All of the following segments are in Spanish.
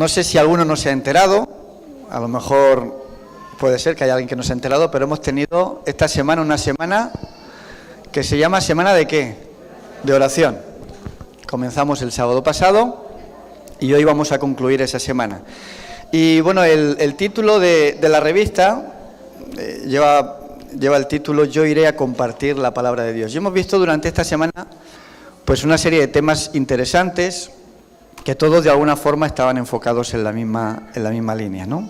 No sé si alguno no se ha enterado, a lo mejor puede ser que haya alguien que no se ha enterado, pero hemos tenido esta semana una semana que se llama ¿Semana de qué? De oración. Comenzamos el sábado pasado y hoy vamos a concluir esa semana. Y bueno, el título de la revista lleva el título Yo iré a compartir la palabra de Dios. Y hemos visto durante esta semana pues una serie de temas interesantes que todos de alguna forma estaban enfocados en la misma línea, ¿no?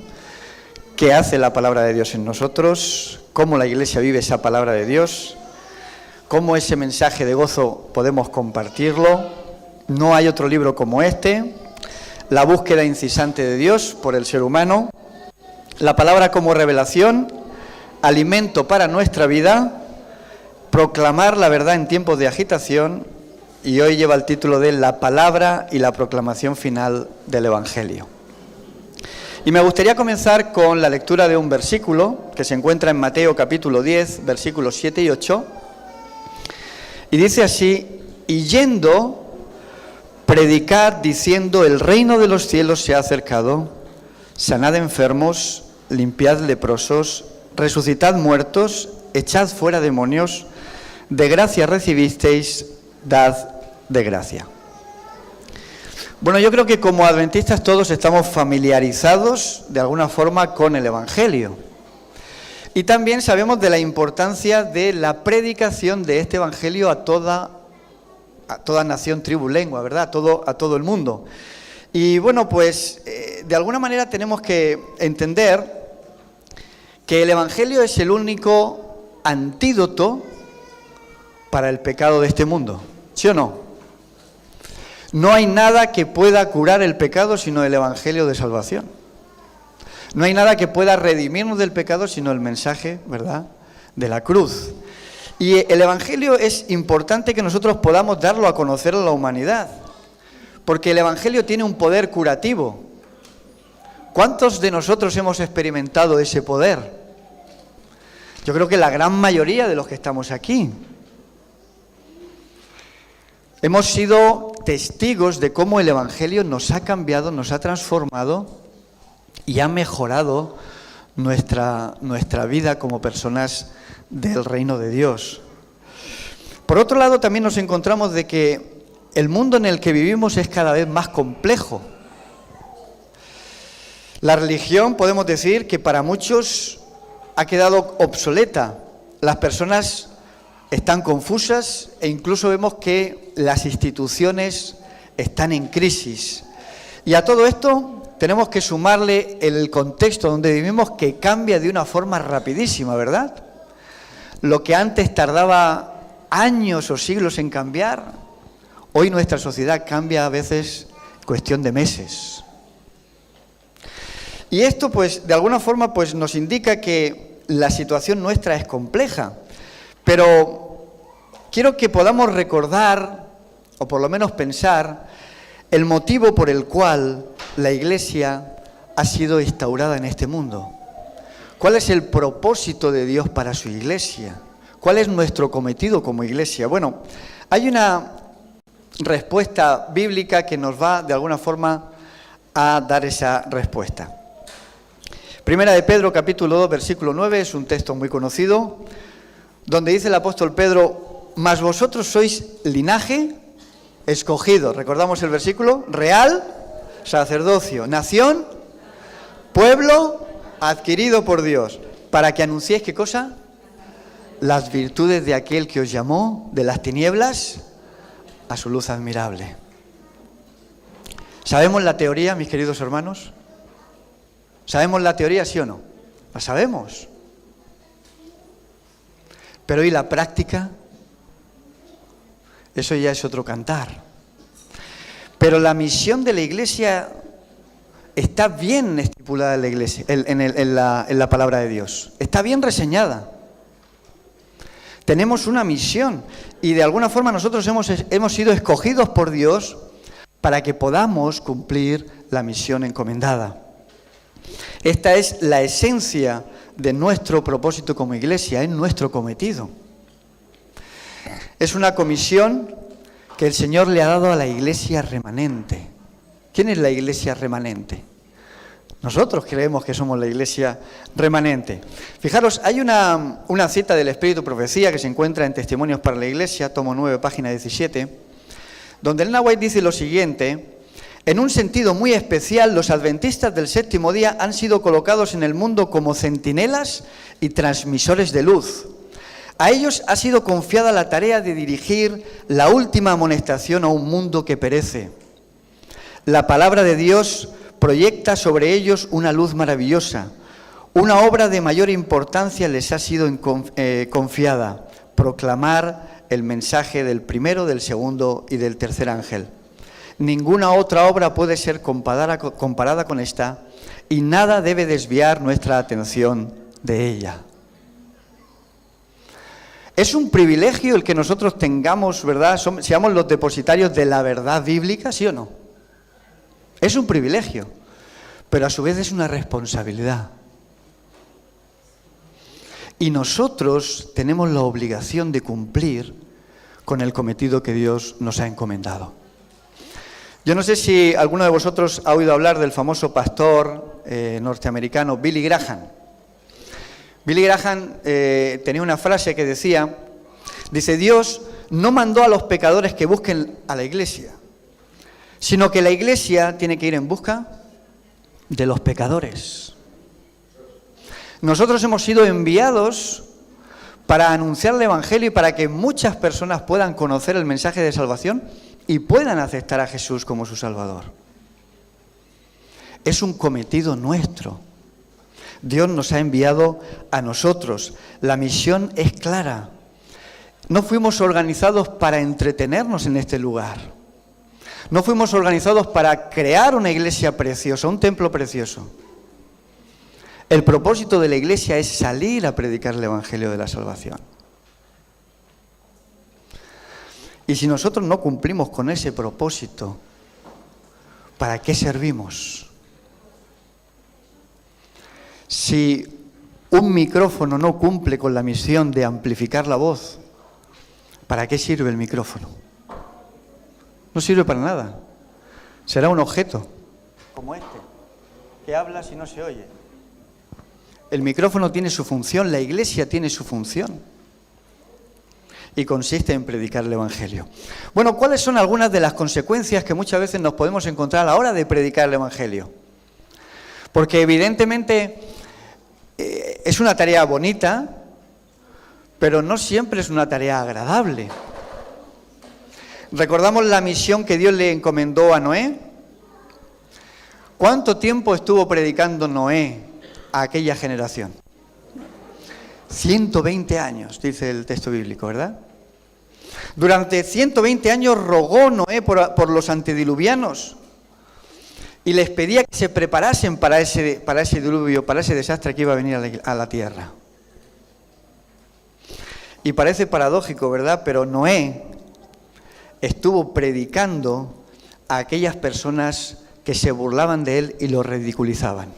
¿Qué hace la palabra de Dios en nosotros? ¿Cómo la Iglesia vive esa palabra de Dios? ¿Cómo ese mensaje de gozo podemos compartirlo? No hay otro libro como este. La búsqueda incesante de Dios por el ser humano. La palabra como revelación, alimento para nuestra vida. Proclamar la verdad en tiempos de agitación. Y hoy lleva el título de La palabra y la proclamación final del Evangelio. Y me gustaría comenzar con la lectura de un versículo que se encuentra en Mateo capítulo 10, versículos 7 y 8. Y dice así: y yendo, predicad diciendo, el reino de los cielos se ha acercado, sanad enfermos, limpiad leprosos, resucitad muertos, echad fuera demonios, de gracia recibisteis, dad de gracia. Bueno, yo creo que como adventistas todos estamos familiarizados de alguna forma con el Evangelio. Y también sabemos de la importancia de la predicación de este Evangelio a toda nación, tribu, lengua, ¿verdad? A todo el mundo. Y bueno, pues de alguna manera tenemos que entender que el Evangelio es el único antídoto para el pecado de este mundo. ¿Sí o no? No hay nada que pueda curar el pecado sino el Evangelio de salvación. No hay nada que pueda redimirnos del pecado sino el mensaje, ¿verdad?, de la cruz. Y el Evangelio es importante que nosotros podamos darlo a conocer a la humanidad, porque el Evangelio tiene un poder curativo. ¿Cuántos de nosotros hemos experimentado ese poder? Yo creo que la gran mayoría de los que estamos aquí. Hemos sido testigos de cómo el Evangelio nos ha cambiado, nos ha transformado y ha mejorado nuestra vida como personas del reino de Dios. Por otro lado, también nos encontramos de que el mundo en el que vivimos es cada vez más complejo. La religión, podemos decir que para muchos ha quedado obsoleta. Las personas están confusas e incluso vemos que las instituciones están en crisis. Y a todo esto tenemos que sumarle el contexto donde vivimos, que cambia de una forma rapidísima, ¿verdad? Lo que antes tardaba años o siglos en cambiar, hoy nuestra sociedad cambia a veces cuestión de meses. Y esto, pues, de alguna forma, pues, nos indica que la situación nuestra es compleja. Pero quiero que podamos recordar, o por lo menos pensar, el motivo por el cual la Iglesia ha sido instaurada en este mundo. ¿Cuál es el propósito de Dios para su Iglesia? ¿Cuál es nuestro cometido como Iglesia? Bueno, hay una respuesta bíblica que nos va, de alguna forma, a dar esa respuesta. Primera de Pedro, capítulo 2, versículo 9, es un texto muy conocido, donde dice el apóstol Pedro: mas vosotros sois linaje escogido. ¿Recordamos el versículo? Real, sacerdocio, nación, pueblo adquirido por Dios, para que anunciéis, ¿qué cosa? Las virtudes de aquel que os llamó de las tinieblas a su luz admirable. ¿Sabemos la teoría, mis queridos hermanos? ¿Sabemos la teoría, sí o no? La sabemos. Pero ¿y la práctica? Eso ya es otro cantar. Pero la misión de la Iglesia está bien estipulada en la Iglesia, en la palabra de Dios. Está bien reseñada. Tenemos una misión y de alguna forma nosotros hemos sido escogidos por Dios para que podamos cumplir la misión encomendada. Esta es la esencia de nuestro propósito como Iglesia, es nuestro cometido. Es una comisión que el Señor le ha dado a la Iglesia remanente. ¿Quién es la iglesia remanente? Nosotros creemos que somos la iglesia remanente. Fijaros, hay una cita del Espíritu Profecía que se encuentra en Testimonios para la Iglesia, tomo 9, página 17, donde Ellen White dice lo siguiente: en un sentido muy especial, los adventistas del séptimo día han sido colocados en el mundo como centinelas y transmisores de luz. A ellos ha sido confiada la tarea de dirigir la última amonestación a un mundo que perece. La palabra de Dios proyecta sobre ellos una luz maravillosa. Una obra de mayor importancia les ha sido confiada: proclamar el mensaje del primero, del segundo y del tercer ángel. Ninguna otra obra puede ser comparada con esta, y nada debe desviar nuestra atención de ella. Es un privilegio el que nosotros tengamos, ¿verdad? Seamos los depositarios de la verdad bíblica, ¿sí o no? Es un privilegio, pero a su vez es una responsabilidad. Y nosotros tenemos la obligación de cumplir con el cometido que Dios nos ha encomendado. Yo no sé si alguno de vosotros ha oído hablar del famoso pastor norteamericano Billy Graham. Billy Graham tenía una frase que decía, Dios no mandó a los pecadores que busquen a la iglesia, sino que la iglesia tiene que ir en busca de los pecadores. Nosotros hemos sido enviados para anunciar el Evangelio y para que muchas personas puedan conocer el mensaje de salvación y puedan aceptar a Jesús como su Salvador. Es un cometido nuestro. Dios nos ha enviado a nosotros. La misión es clara. No fuimos organizados para entretenernos en este lugar. No fuimos organizados para crear una iglesia preciosa, un templo precioso. El propósito de la iglesia es salir a predicar el Evangelio de la salvación. Y si nosotros no cumplimos con ese propósito, ¿para qué servimos? Si un micrófono no cumple con la misión de amplificar la voz, ¿para qué sirve el micrófono? No sirve para nada. Será un objeto, como este, que habla si no se oye. El micrófono tiene su función, la iglesia tiene su función. Y consiste en predicar el Evangelio. Bueno, ¿cuáles son algunas de las consecuencias que muchas veces nos podemos encontrar a la hora de predicar el Evangelio? Porque evidentemente es una tarea bonita, pero no siempre es una tarea agradable. ¿Recordamos la misión que Dios le encomendó a Noé? ¿Cuánto tiempo estuvo predicando Noé a aquella generación? 120 años, dice el texto bíblico, ¿verdad? Durante 120 años rogó Noé por los antediluvianos y les pedía que se preparasen para ese diluvio, para ese desastre que iba a venir a la tierra. Y parece paradójico, ¿verdad? Pero Noé estuvo predicando a aquellas personas que se burlaban de él y lo ridiculizaban.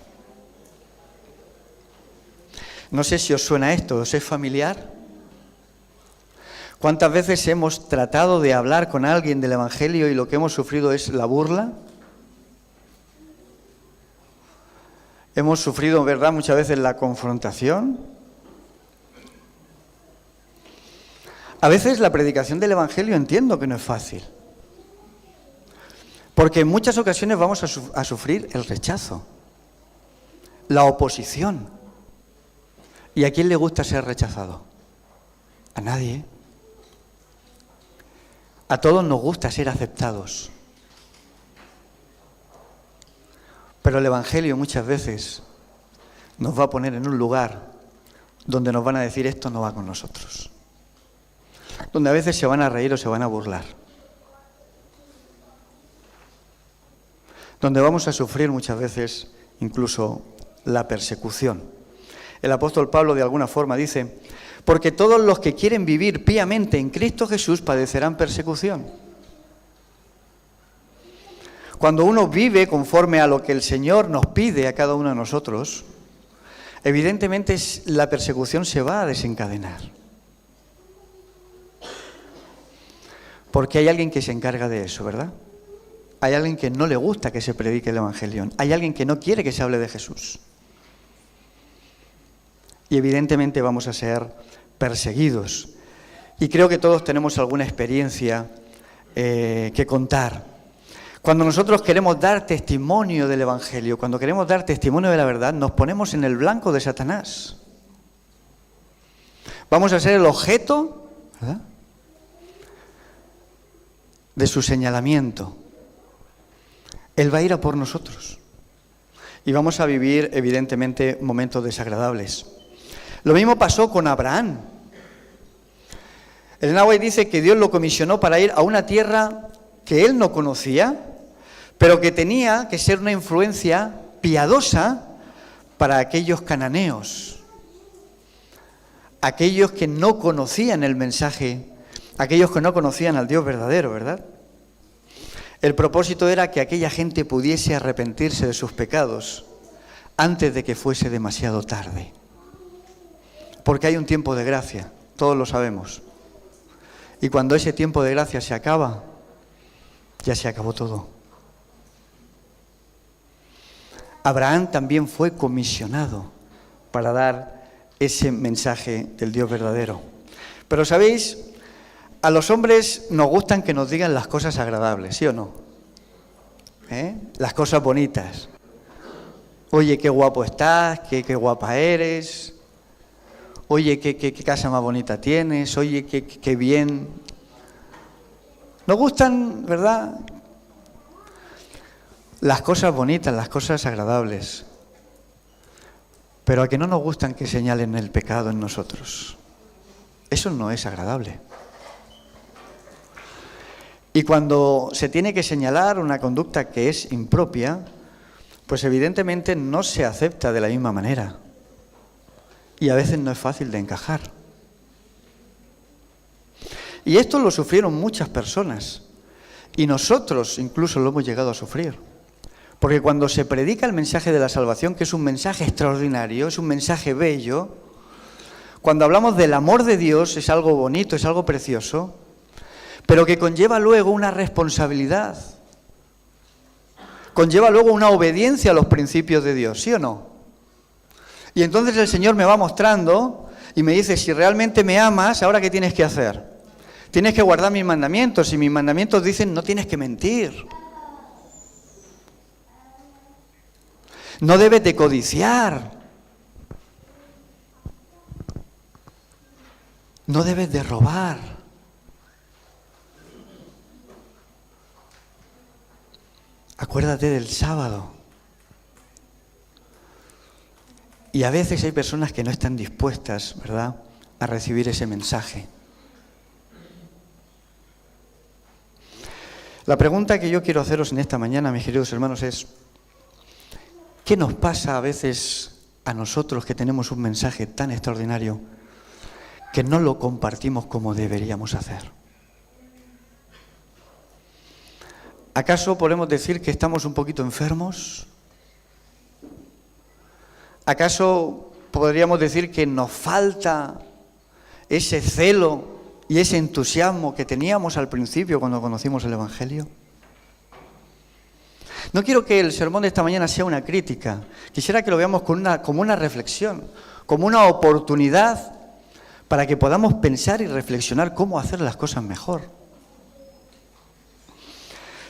No sé si os suena esto, ¿os es familiar? ¿Cuántas veces hemos tratado de hablar con alguien del Evangelio y lo que hemos sufrido es la burla? Hemos sufrido, ¿verdad?, muchas veces la confrontación. A veces la predicación del Evangelio entiendo que no es fácil, porque en muchas ocasiones vamos a sufrir el rechazo, la oposición. ¿Y a quién le gusta ser rechazado? A nadie. A todos nos gusta ser aceptados. Pero el Evangelio muchas veces nos va a poner en un lugar donde nos van a decir esto no va con nosotros. Donde a veces se van a reír o se van a burlar. Donde vamos a sufrir muchas veces incluso la persecución. El apóstol Pablo de alguna forma dice, porque todos los que quieren vivir piamente en Cristo Jesús padecerán persecución. Cuando uno vive conforme a lo que el Señor nos pide a cada uno de nosotros, evidentemente la persecución se va a desencadenar. Porque hay alguien que se encarga de eso, ¿verdad? hay alguien que no le gusta que se predique el Evangelio, hay alguien que no quiere que se hable de Jesús. Y evidentemente vamos a ser perseguidos. Y creo que todos tenemos alguna experiencia que contar. Cuando nosotros queremos dar testimonio del Evangelio, cuando queremos dar testimonio de la verdad, nos ponemos en el blanco de Satanás. Vamos a ser el objeto, ¿verdad?, de su señalamiento. Él va a ir a por nosotros. Y vamos a vivir, evidentemente, momentos desagradables. Lo mismo pasó con Abraham. El Nahuatl dice que Dios lo comisionó para ir a una tierra que él no conocía, pero que tenía que ser una influencia piadosa para aquellos cananeos, aquellos que no conocían el mensaje, aquellos que no conocían al Dios verdadero, ¿verdad? El propósito era que aquella gente pudiese arrepentirse de sus pecados antes de que fuese demasiado tarde. Porque hay un tiempo de gracia, todos lo sabemos. Y cuando ese tiempo de gracia se acaba, ya se acabó todo. Abraham también fue comisionado para dar ese mensaje del Dios verdadero. Pero ¿sabéis? A los hombres nos gustan que nos digan las cosas agradables, ¿sí o no? Las cosas bonitas. Oye, qué guapo estás, qué guapa eres. Oye, qué casa más bonita tienes. Oye, qué bien. Nos gustan, ¿verdad?, las cosas bonitas, las cosas agradables. Pero a que no nos gustan que señalen el pecado en nosotros. Eso no es agradable. Y cuando se tiene que señalar una conducta que es impropia, pues evidentemente no se acepta de la misma manera. Y a veces no es fácil de encajar. Y esto lo sufrieron muchas personas. Y nosotros incluso lo hemos llegado a sufrir. Porque cuando se predica el mensaje de la salvación, que es un mensaje extraordinario, es un mensaje bello, cuando hablamos del amor de Dios, es algo bonito, es algo precioso, pero que conlleva luego una responsabilidad, conlleva luego una obediencia a los principios de Dios, ¿sí o no? Y entonces el Señor me va mostrando y me dice, si realmente me amas, ¿ahora qué tienes que hacer? Tienes que guardar mis mandamientos, y mis mandamientos dicen, no tienes que mentir. No debes de codiciar. No debes de robar. Acuérdate del sábado. Y a veces hay personas que no están dispuestas, ¿verdad?, a recibir ese mensaje. La pregunta que yo quiero haceros en esta mañana, mis queridos hermanos, es ¿qué nos pasa a veces a nosotros que tenemos un mensaje tan extraordinario que no lo compartimos como deberíamos hacer? ¿Acaso podemos decir que estamos un poquito enfermos? ¿Acaso podríamos decir que nos falta ese celo y ese entusiasmo que teníamos al principio cuando conocimos el Evangelio? No quiero que el sermón de esta mañana sea una crítica. Quisiera que lo veamos como una reflexión, como una oportunidad para que podamos pensar y reflexionar cómo hacer las cosas mejor.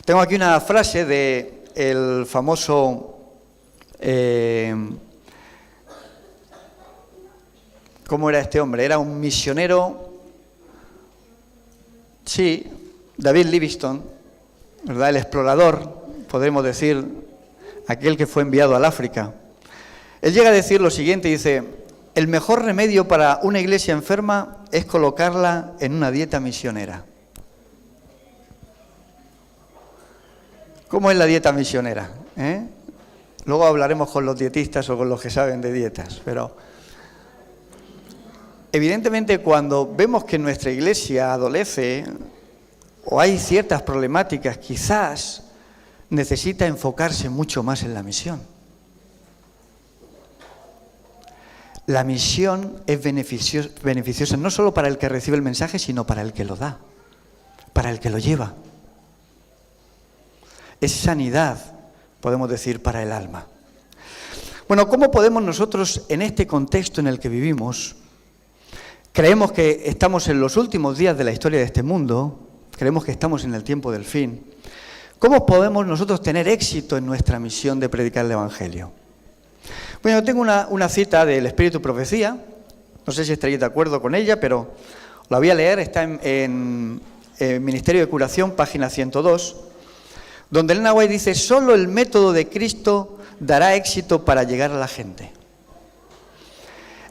Tengo aquí una frase del famoso, ¿cómo era este hombre? Era un misionero, sí, David Livingstone, ¿verdad? El explorador, podemos decir, aquel que fue enviado al África. Él llega a decir lo siguiente, dice, el mejor remedio para una iglesia enferma es colocarla en una dieta misionera. ¿Cómo es la dieta misionera? Luego hablaremos con los dietistas o con los que saben de dietas, pero evidentemente cuando vemos que nuestra iglesia adolece o hay ciertas problemáticas, quizás necesita enfocarse mucho más en la misión. La misión es beneficiosa no solo para el que recibe el mensaje, sino para el que lo da, para el que lo lleva. es sanidad, podemos decir, para el alma. Bueno, ¿cómo podemos nosotros, en este contexto en el que vivimos, creemos que estamos en los últimos días de la historia de este mundo, creemos que estamos en el tiempo del fin, ¿cómo podemos nosotros tener éxito en nuestra misión de predicar el Evangelio? Bueno, yo tengo una cita del Espíritu Profecía, no sé si estaréis de acuerdo con ella, pero la voy a leer, está en Ministerio de Curación, página 102, donde Ellen White dice: solo el método de Cristo dará éxito para llegar a la gente.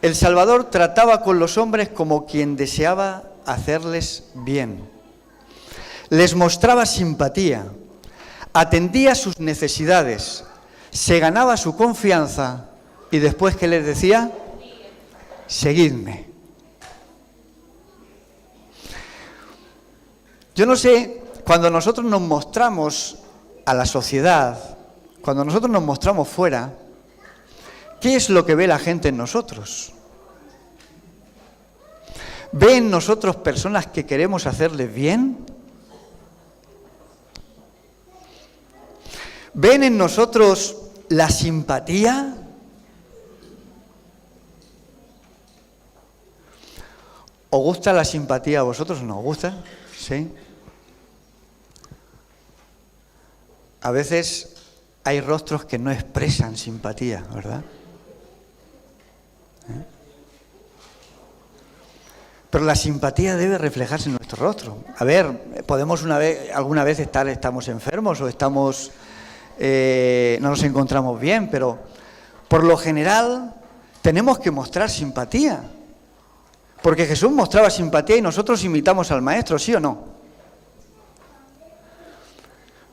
El Salvador trataba con los hombres como quien deseaba hacerles bien. Les mostraba simpatía, atendía sus necesidades, se ganaba su confianza y después, ¿qué les decía? Seguidme. Yo no sé, cuando nosotros nos mostramos a la sociedad, cuando nosotros nos mostramos fuera, ¿qué es lo que ve la gente en nosotros? ¿Ve en nosotros personas que queremos hacerles bien? ¿Ven en nosotros la simpatía? ¿Os gusta la simpatía a vosotros? ¿No os gusta? ¿Sí? A veces hay rostros que no expresan simpatía, ¿verdad? Pero la simpatía debe reflejarse en nuestro rostro. A ver, podemos alguna vez estamos enfermos o no nos encontramos bien, pero por lo general tenemos que mostrar simpatía. Porque Jesús mostraba simpatía y nosotros imitamos al Maestro, ¿sí o no?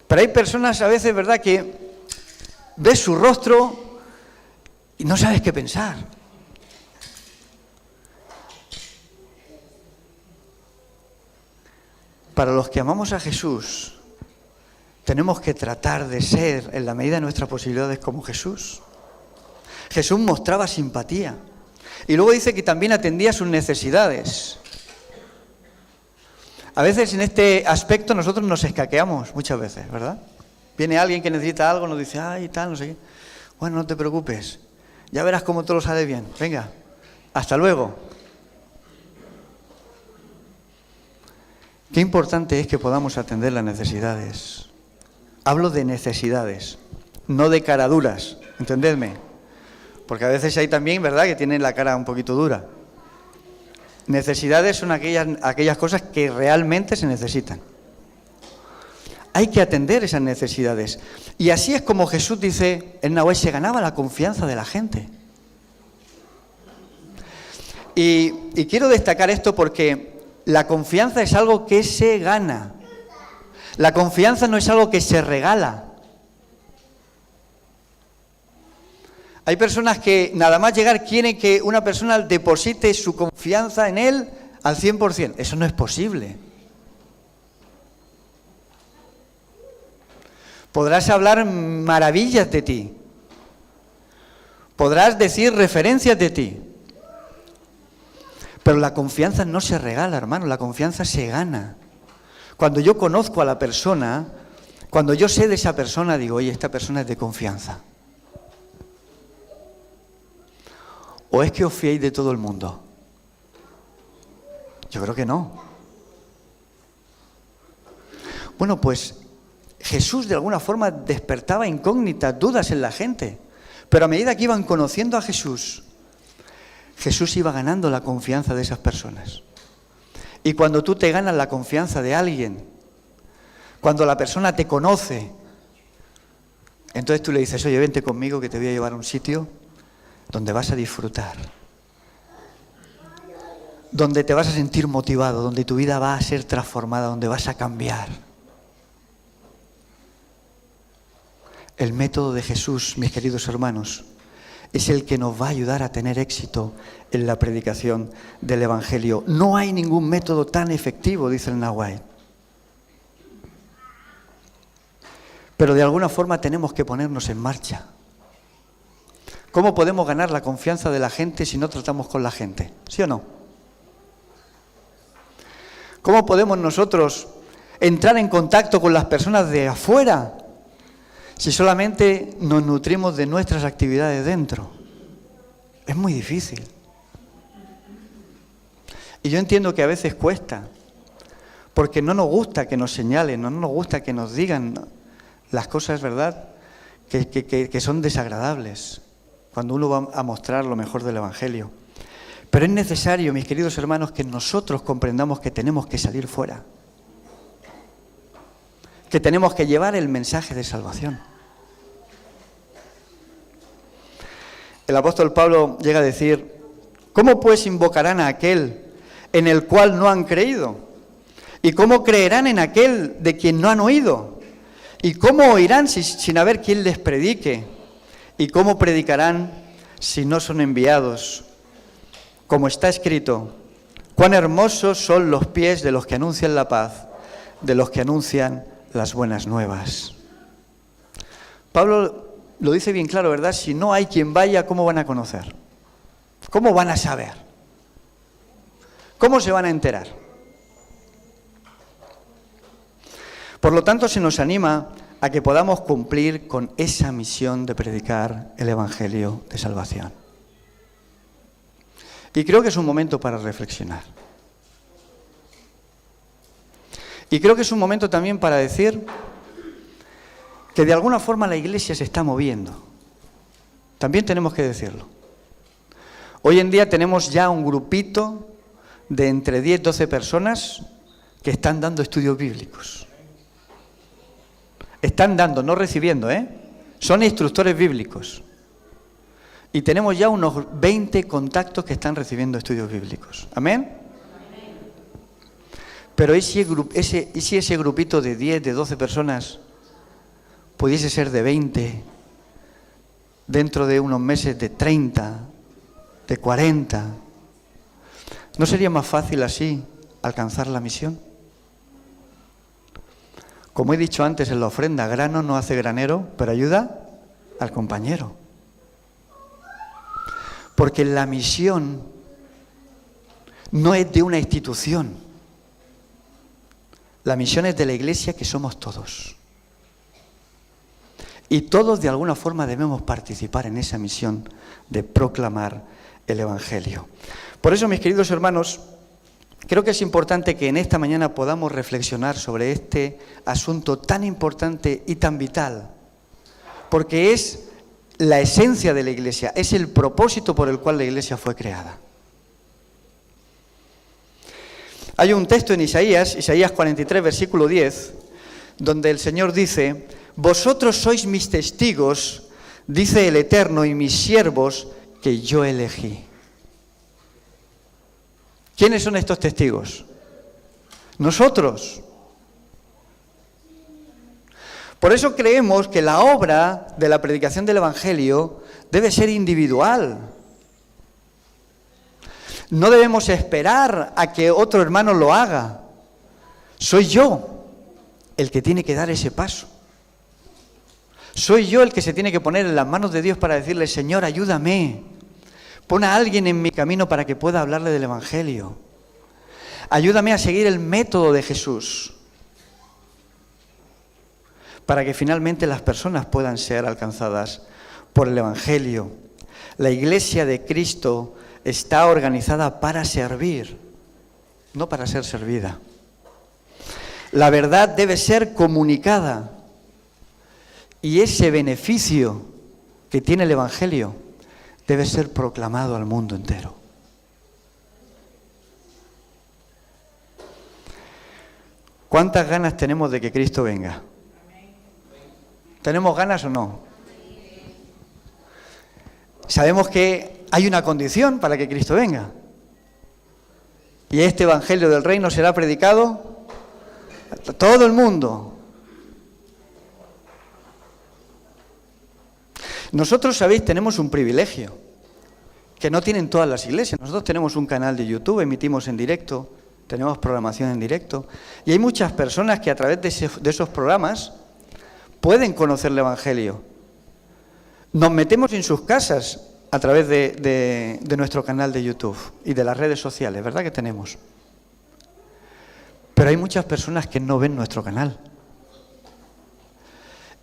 Pero hay personas a veces, ¿verdad?, que ves su rostro y no sabes qué pensar. Para los que amamos a Jesús, tenemos que tratar de ser, en la medida de nuestras posibilidades, como Jesús. Jesús mostraba simpatía. Y luego dice que también atendía sus necesidades. A veces en este aspecto nosotros nos escaqueamos, muchas veces, ¿verdad? Viene alguien que necesita algo, nos dice, ay, tal, no sé qué. Bueno, no te preocupes, ya verás cómo todo sale bien. Venga, hasta luego. Qué importante es que podamos atender las necesidades. Hablo de necesidades, no de caraduras, entendedme. Porque a veces hay también, ¿verdad?, que tienen la cara un poquito dura. Necesidades son aquellas cosas que realmente se necesitan. Hay que atender esas necesidades. Y así es como Jesús, dice, en Nahuatl, se ganaba la confianza de la gente. Y quiero destacar esto porque la confianza es algo que se gana. La confianza no es algo que se regala. Hay personas que nada más llegar quieren que una persona deposite su confianza en él al 100%. Eso no es posible. Podrás hablar maravillas de ti. Podrás decir referencias de ti. Pero la confianza no se regala, hermano. La confianza se gana. Cuando yo conozco a la persona, cuando yo sé de esa persona, digo, oye, esta persona es de confianza. ¿O es que os fiéis de todo el mundo? Yo creo que no. Bueno, pues Jesús de alguna forma despertaba incógnitas, dudas en la gente. Pero a medida que iban conociendo a Jesús, Jesús iba ganando la confianza de esas personas. Y cuando tú te ganas la confianza de alguien, cuando la persona te conoce, entonces tú le dices, oye, vente conmigo que te voy a llevar a un sitio donde vas a disfrutar, donde te vas a sentir motivado, donde tu vida va a ser transformada, donde vas a cambiar. El método de Jesús, mis queridos hermanos, es el que nos va a ayudar a tener éxito en la predicación del Evangelio. No hay ningún método tan efectivo, dice el Nahuatl. Pero de alguna forma tenemos que ponernos en marcha. ¿Cómo podemos ganar la confianza de la gente si no tratamos con la gente? ¿Sí o no? ¿Cómo podemos nosotros entrar en contacto con las personas de afuera si solamente nos nutrimos de nuestras actividades dentro? Es muy difícil. Y yo entiendo que a veces cuesta, porque no nos gusta que nos señalen, no nos gusta que nos digan las cosas, ¿verdad?, que son desagradables, cuando uno va a mostrar lo mejor del Evangelio. Pero es necesario, mis queridos hermanos, que nosotros comprendamos que tenemos que salir fuera, que tenemos que llevar el mensaje de salvación. El apóstol Pablo llega a decir: ¿cómo pues invocarán a aquel en el cual no han creído? ¿Y cómo creerán en aquel de quien no han oído? ¿Y cómo oirán sin haber quien les predique? ¿Y cómo predicarán si no son enviados? Como está escrito: cuán hermosos son los pies de los que anuncian la paz, de los que anuncian las buenas nuevas. Pablo lo dice bien claro, ¿verdad? Si no hay quien vaya, ¿cómo van a conocer? ¿Cómo van a saber? ¿Cómo se van a enterar? Por lo tanto, se nos anima a que podamos cumplir con esa misión de predicar el Evangelio de salvación. Y creo que es un momento para reflexionar. Y creo que es un momento también para decir que de alguna forma la Iglesia se está moviendo. También tenemos que decirlo. Hoy en día tenemos ya un grupito de entre 10 y 12 personas que están dando estudios bíblicos. Están dando, no recibiendo, son instructores bíblicos. Y tenemos ya unos 20 contactos que están recibiendo estudios bíblicos. ¿Amén? Pero ¿y si ese grupito de 10, de 12 personas pudiese ser de 20, dentro de unos meses de 30, de 40? ¿No sería más fácil así alcanzar la misión? Como he dicho antes en la ofrenda, grano no hace granero, pero ayuda al compañero. Porque la misión no es de una institución. La misión es de la Iglesia, que somos todos. Y todos de alguna forma debemos participar en esa misión de proclamar el Evangelio. Por eso, mis queridos hermanos, creo que es importante que en esta mañana podamos reflexionar sobre este asunto tan importante y tan vital, porque es la esencia de la Iglesia, es el propósito por el cual la Iglesia fue creada. Hay un texto en Isaías 43, versículo 10, donde el Señor dice: vosotros sois mis testigos, dice el Eterno, y mis siervos que yo elegí. ¿Quiénes son estos testigos? Nosotros. Por eso creemos que la obra de la predicación del Evangelio debe ser individual. No debemos esperar a que otro hermano lo haga. Soy yo el que tiene que dar ese paso. Soy yo el que se tiene que poner en las manos de Dios para decirle: Señor, ayúdame. Pon a alguien en mi camino para que pueda hablarle del Evangelio. Ayúdame a seguir el método de Jesús, para que finalmente las personas puedan ser alcanzadas por el Evangelio. La Iglesia de Cristo está organizada para servir, no para ser servida. La verdad debe ser comunicada, y ese beneficio que tiene el Evangelio debe ser proclamado al mundo entero. ¿Cuántas ganas tenemos de que Cristo venga? ¿Tenemos ganas o no? Sabemos que hay una condición para que Cristo venga. Y este Evangelio del Reino será predicado a todo el mundo. Nosotros, sabéis, tenemos un privilegio que no tienen todas las iglesias. Nosotros tenemos un canal de YouTube, emitimos en directo, tenemos programación en directo, y hay muchas personas que a través de esos programas pueden conocer el Evangelio. Nos metemos en sus casas a través de nuestro canal de YouTube y de las redes sociales, ¿verdad que tenemos? Pero hay muchas personas que no ven nuestro canal.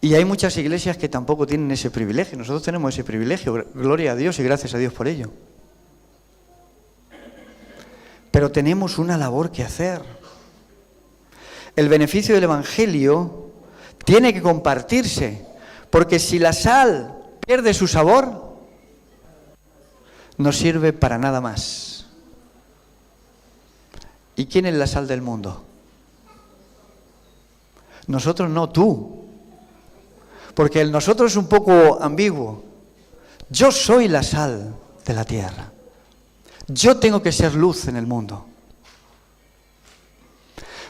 Y hay muchas iglesias que tampoco tienen ese privilegio. Nosotros tenemos ese privilegio, gloria a Dios y gracias a Dios por ello. Pero tenemos una labor que hacer. El beneficio del Evangelio tiene que compartirse, porque si la sal pierde su sabor, no sirve para nada más. ¿Y quién es la sal del mundo? Nosotros no, tú. Porque el nosotros es un poco ambiguo. Yo soy la sal de la tierra. Yo tengo que ser luz en el mundo.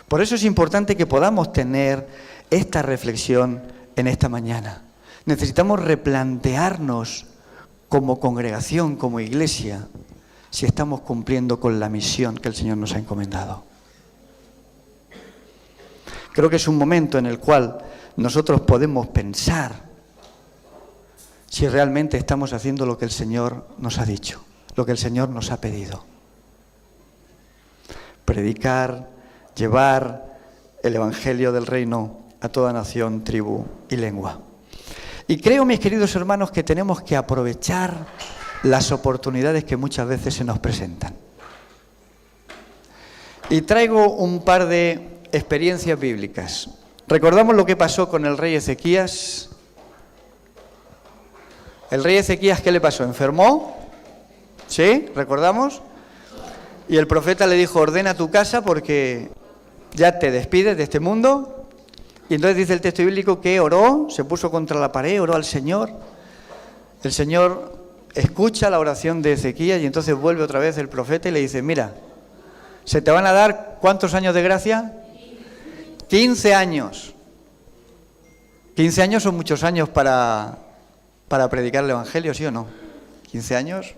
Por eso es importante que podamos tener esta reflexión en esta mañana. Necesitamos replantearnos como congregación, como iglesia, si estamos cumpliendo con la misión que el Señor nos ha encomendado. Creo que es un momento en el cual nosotros podemos pensar si realmente estamos haciendo lo que el Señor nos ha dicho, lo que el Señor nos ha pedido. Predicar, llevar el Evangelio del Reino a toda nación, tribu y lengua. Y creo, mis queridos hermanos, que tenemos que aprovechar las oportunidades que muchas veces se nos presentan. Y traigo un par de experiencias bíblicas. ¿Recordamos lo que pasó con el rey Ezequías? ¿El rey Ezequías qué le pasó? ¿Enfermó? ¿Sí? ¿Recordamos? Y el profeta le dijo, ordena tu casa porque ya te despides de este mundo. Y entonces dice el texto bíblico que oró, se puso contra la pared, oró al Señor. El Señor escucha la oración de Ezequías y entonces vuelve otra vez el profeta y le dice, mira, ¿se te van a dar cuántos años de gracia? 15 años. 15 años son muchos años para predicar el Evangelio, ¿sí o no? 15 años,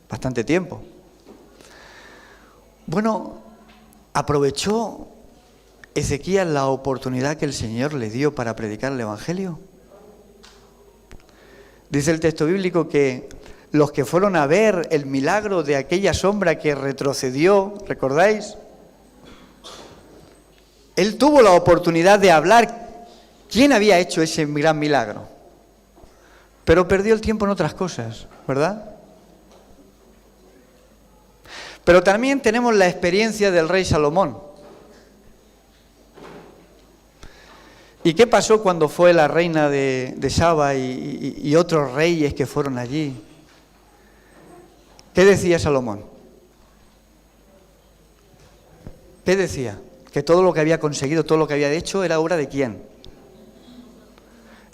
bastante tiempo. Bueno, aprovechó Ezequías la oportunidad que el Señor le dio para predicar el Evangelio. Dice el texto bíblico que los que fueron a ver el milagro de aquella sombra que retrocedió, ¿recordáis? Él tuvo la oportunidad de hablar quién había hecho ese gran milagro, pero perdió el tiempo en otras cosas, ¿verdad? Pero también tenemos la experiencia del rey Salomón. ¿Y qué pasó cuando fue la reina de Saba y otros reyes que fueron allí? ¿Qué decía Salomón? ¿Qué decía? Que todo lo que había conseguido, todo lo que había hecho, ¿era obra de quién?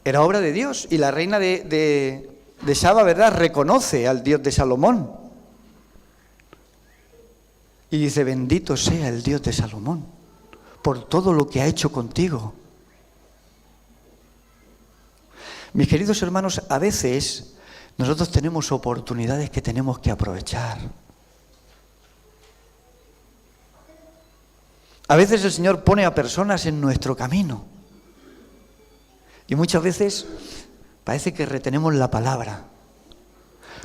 Era obra de Dios. Y la reina de Saba, ¿verdad?, reconoce al Dios de Salomón. Y dice, bendito sea el Dios de Salomón por todo lo que ha hecho contigo. Mis queridos hermanos, a veces nosotros tenemos oportunidades que tenemos que aprovechar. A veces el Señor pone a personas en nuestro camino y muchas veces parece que retenemos la palabra.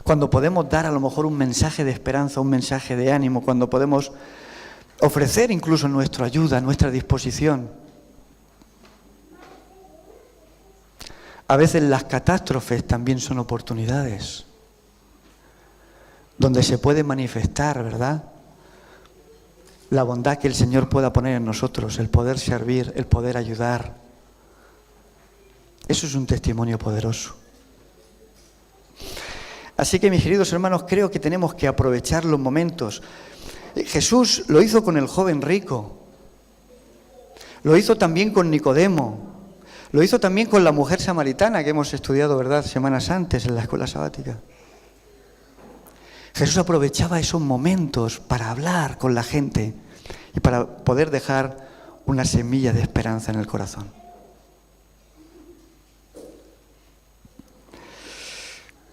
Cuando podemos dar a lo mejor un mensaje de esperanza, un mensaje de ánimo, cuando podemos ofrecer incluso nuestra ayuda, nuestra disposición. A veces las catástrofes también son oportunidades donde se puede manifestar, ¿verdad?, la bondad que el Señor pueda poner en nosotros, el poder servir, el poder ayudar. Eso es un testimonio poderoso. Así que, mis queridos hermanos, creo que tenemos que aprovechar los momentos. Jesús lo hizo con el joven rico, lo hizo también con Nicodemo, lo hizo también con la mujer samaritana que hemos estudiado, ¿verdad?, semanas antes en la escuela sabática. Jesús aprovechaba esos momentos para hablar con la gente y para poder dejar una semilla de esperanza en el corazón.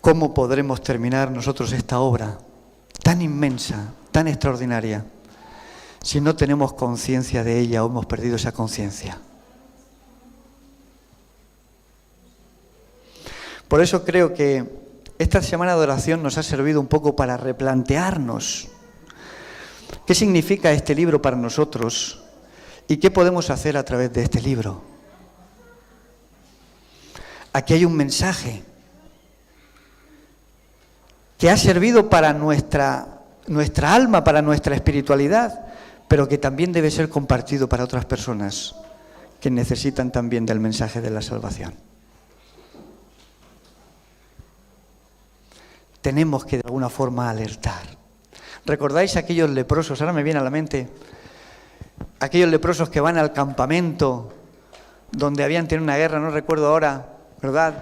¿Cómo podremos terminar nosotros esta obra tan inmensa, tan extraordinaria, si no tenemos conciencia de ella o hemos perdido esa conciencia? Por eso creo que esta semana de oración nos ha servido un poco para replantearnos qué significa este libro para nosotros y qué podemos hacer a través de este libro. Aquí hay un mensaje que ha servido para nuestra alma, para nuestra espiritualidad, pero que también debe ser compartido para otras personas que necesitan también del mensaje de la salvación. Tenemos que de alguna forma alertar. ¿Recordáis aquellos leprosos? Ahora me viene a la mente aquellos leprosos que van al campamento donde habían tenido una guerra, no recuerdo ahora, ¿verdad?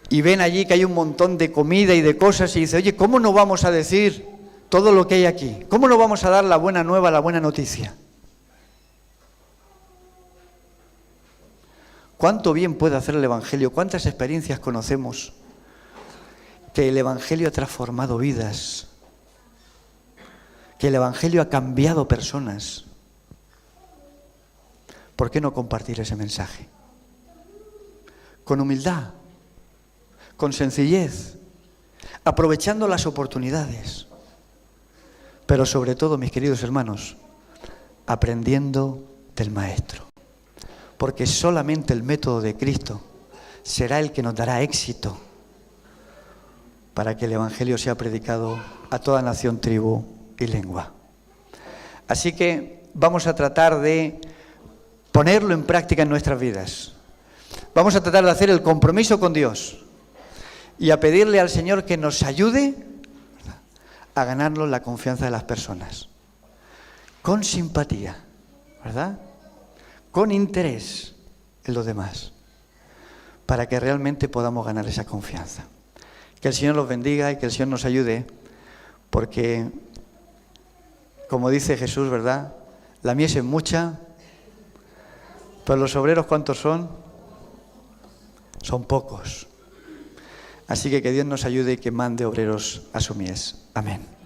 Y ven allí que hay un montón de comida y de cosas y dice, oye, ¿cómo no vamos a decir todo lo que hay aquí? ¿Cómo no vamos a dar la buena nueva, la buena noticia? ¿Cuánto bien puede hacer el Evangelio? ¿Cuántas experiencias conocemos? Que el Evangelio ha transformado vidas, que el Evangelio ha cambiado personas. ¿Por qué no compartir ese mensaje? Con humildad, con sencillez, aprovechando las oportunidades, pero sobre todo, mis queridos hermanos, aprendiendo del Maestro, porque solamente el método de Cristo será el que nos dará éxito para que el Evangelio sea predicado a toda nación, tribu y lengua. Así que vamos a tratar de ponerlo en práctica en nuestras vidas. Vamos a tratar de hacer el compromiso con Dios y a pedirle al Señor que nos ayude a ganarnos la confianza de las personas. Con simpatía, ¿verdad? Con interés en los demás, para que realmente podamos ganar esa confianza. Que el Señor los bendiga y que el Señor nos ayude, porque, como dice Jesús, ¿verdad? La mies es mucha, pero los obreros, ¿cuántos son? Son pocos. Así que Dios nos ayude y que mande obreros a su mies. Amén.